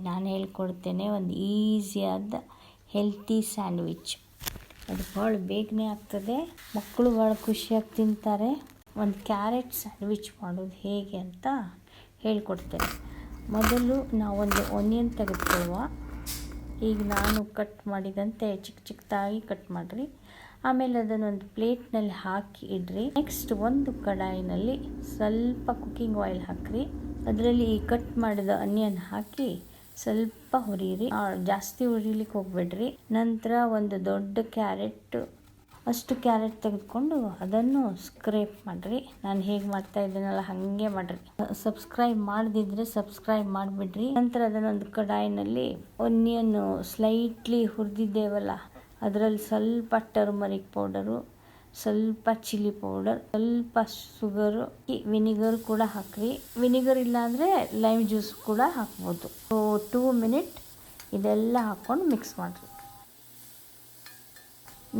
ನಾನು ಹೇಳ್ಕೊಡ್ತೇನೆ ಒಂದು ಈಸಿಯಾದ healthy sandwich. ಅದು ಭಾಳ ಬೇಗನೆ ಆಗ್ತದೆ, ಮಕ್ಕಳು ಭಾಳ ಖುಷಿಯಾಗಿ ತಿಂತಾರೆ. ಒಂದು ಕ್ಯಾರೆಟ್ ಸ್ಯಾಂಡ್ವಿಚ್ ಮಾಡೋದು ಹೇಗೆ ಅಂತ ಹೇಳ್ಕೊಡ್ತೇನೆ. ಮೊದಲು ನಾವೊಂದು ಆನಿಯನ್ ತೆಗೆದುಕೊಳ್ಳುವ. ಈಗ ನಾನು ಕಟ್ ಮಾಡಿದಂತೆ ಚಿಕ್ಕ ಚಿಕ್ಕದಾಗಿ ಕಟ್ ಮಾಡಿರಿ. ಆಮೇಲೆ ಅದನ್ನೊಂದು ಪ್ಲೇಟ್ನಲ್ಲಿ ಹಾಕಿ ಇಡ್ರಿ. ನೆಕ್ಸ್ಟ್ ಒಂದು ಕಡಾಯಿನಲ್ಲಿ ಸ್ವಲ್ಪ ಕುಕ್ಕಿಂಗ್ ಆಯಿಲ್ ಹಾಕಿರಿ. ಅದರಲ್ಲಿ ಈ ಕಟ್ ಮಾಡಿದ ಆನಿಯನ್ ಹಾಕಿ ಸ್ವಲ್ಪ ಹುರಿಯಿರಿ. ಜಾಸ್ತಿ ಹುರಿಲಿಕ್ಕೆ ಹೋಗ್ಬೇಡ್ರಿ. ನಂತರ ಒಂದು ದೊಡ್ಡ ಅಷ್ಟು ಕ್ಯಾರೆಟ್ ತೆಗೆದುಕೊಂಡು ಅದನ್ನು ಸ್ಕ್ರೇಪ್ ಮಾಡಿರಿ. ನಾನು ಹೇಗೆ ಮಾಡ್ತಾ ಇದ್ದೀನಲ್ಲ ಹಾಗೆ ಮಾಡಿರಿ. ಸಬ್ಸ್ಕ್ರೈಬ್ ಮಾಡದಿದ್ರೆ ಸಬ್ಸ್ಕ್ರೈಬ್ ಮಾಡಿಬಿಡ್ರಿ. ನಂತರ ಅದನ್ನೊಂದು ಕಡಾಯಿನಲ್ಲಿ ಆನಿಯನ್ನು ಸ್ಲೈಟ್ಲಿ ಹುರಿದಿದ್ದೇವಲ್ಲ, ಅದರಲ್ಲಿ ಸ್ವಲ್ಪ ಟರ್ಮರಿಕ್ ಪೌಡರು, ಸ್ವಲ್ಪ ಚಿಲ್ಲಿ ಪೌಡರ್, ಸ್ವಲ್ಪ ಶುಗರು, ವಿನಿಗರ್ ಕೂಡ ಹಾಕ್ರಿ. ವಿನಿಗರ್ ಇಲ್ಲಾಂದರೆ ಲೈಮ್ ಜ್ಯೂಸ್ ಕೂಡ ಹಾಕ್ಬೋದು. 2 ಮಿನಿಟ್ ಇದೆಲ್ಲ ಹಾಕ್ಕೊಂಡು ಮಿಕ್ಸ್ ಮಾಡಿರಿ.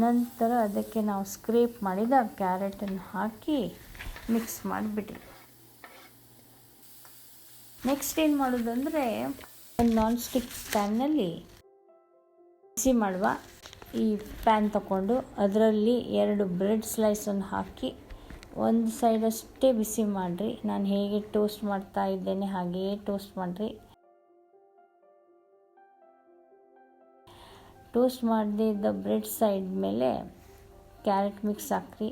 ನಂತರ ಅದಕ್ಕೆ ನಾವು ಸ್ಕ್ರೇಪ್ ಮಾಡಿದ ಕ್ಯಾರೆಟನ್ನು ಹಾಕಿ ಮಿಕ್ಸ್ ಮಾಡಿಬಿಡ್ರಿ. ನೆಕ್ಸ್ಟ್ ಏನು ಮಾಡೋದಂದರೆ, ಒಂದು ನಾನ್ ಸ್ಟಿಕ್ ಪ್ಯಾನ್ನಲ್ಲಿ ಬಿಸಿ ಮಾಡುವ ಈ ಪ್ಯಾನ್ ತಗೊಂಡು ಅದರಲ್ಲಿ 2 ಬ್ರೆಡ್ ಸ್ಲೈಸನ್ನು ಹಾಕಿ ಒಂದು ಸೈಡಷ್ಟೇ ಬಿಸಿ ಮಾಡಿರಿ. ನಾನು ಹೇಗೆ ಟೋಸ್ಟ್ ಮಾಡ್ತಾ ಇದ್ದೇನೆ ಹಾಗೆಯೇ ಟೋಸ್ಟ್ ಮಾಡಿರಿ. ಟೋಸ್ಟ್ ಮಾಡದೇ ಇದ್ದ ಬ್ರೆಡ್ ಸೈಡ್ ಮೇಲೆ ಕ್ಯಾರೆಟ್ ಮಿಕ್ಸ್ ಹಾಕ್ರಿ.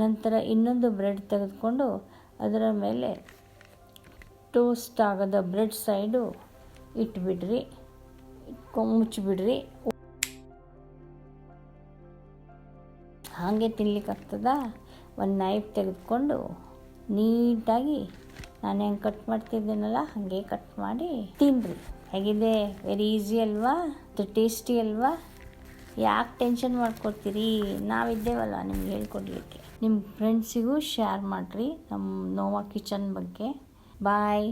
ನಂತರ ಇನ್ನೊಂದು ಬ್ರೆಡ್ ತೆಗೆದುಕೊಂಡು ಅದರ ಮೇಲೆ ಟೋಸ್ಟ್ ಆಗದ ಬ್ರೆಡ್ ಸೈಡು ಇಟ್ಬಿಡ್ರಿ, ಮುಚ್ಚಿಬಿಡ್ರಿ. ಹಾಗೆ ತಿನ್ಲಿಕ್ಕೆ ಆಗ್ತದ. ಒಂದು ನೈಫ್ ತೆಗೆದುಕೊಂಡು ನೀಟಾಗಿ ನಾನು ಹೆಂಗೆ ಕಟ್ ಮಾಡ್ತಿದ್ದೇನಲ್ಲ ಹಾಗೆ ಕಟ್ ಮಾಡಿ ತಿನ್ನಿರಿ. ಹೇಗಿದೆ? ವೆರಿ ಈಸಿ ಅಲ್ವಾ? ಟೇಸ್ಟಿ ಅಲ್ವಾ? ಯಾಕೆ ಟೆನ್ಷನ್ ಮಾಡ್ಕೊಡ್ತೀರಿ? ನಾವಿದ್ದೇವಲ್ಲ ನಿಮ್ಗೆ ಹೇಳ್ಕೊಡ್ಲಿಕ್ಕೆ. ನಿಮ್ಮ ಫ್ರೆಂಡ್ಸಿಗೂ ಶೇರ್ ಮಾಡಿರಿ ನಮ್ಮ ನೋವಾ ಕಿಚನ್ ಬಗ್ಗೆ. ಬಾಯ್.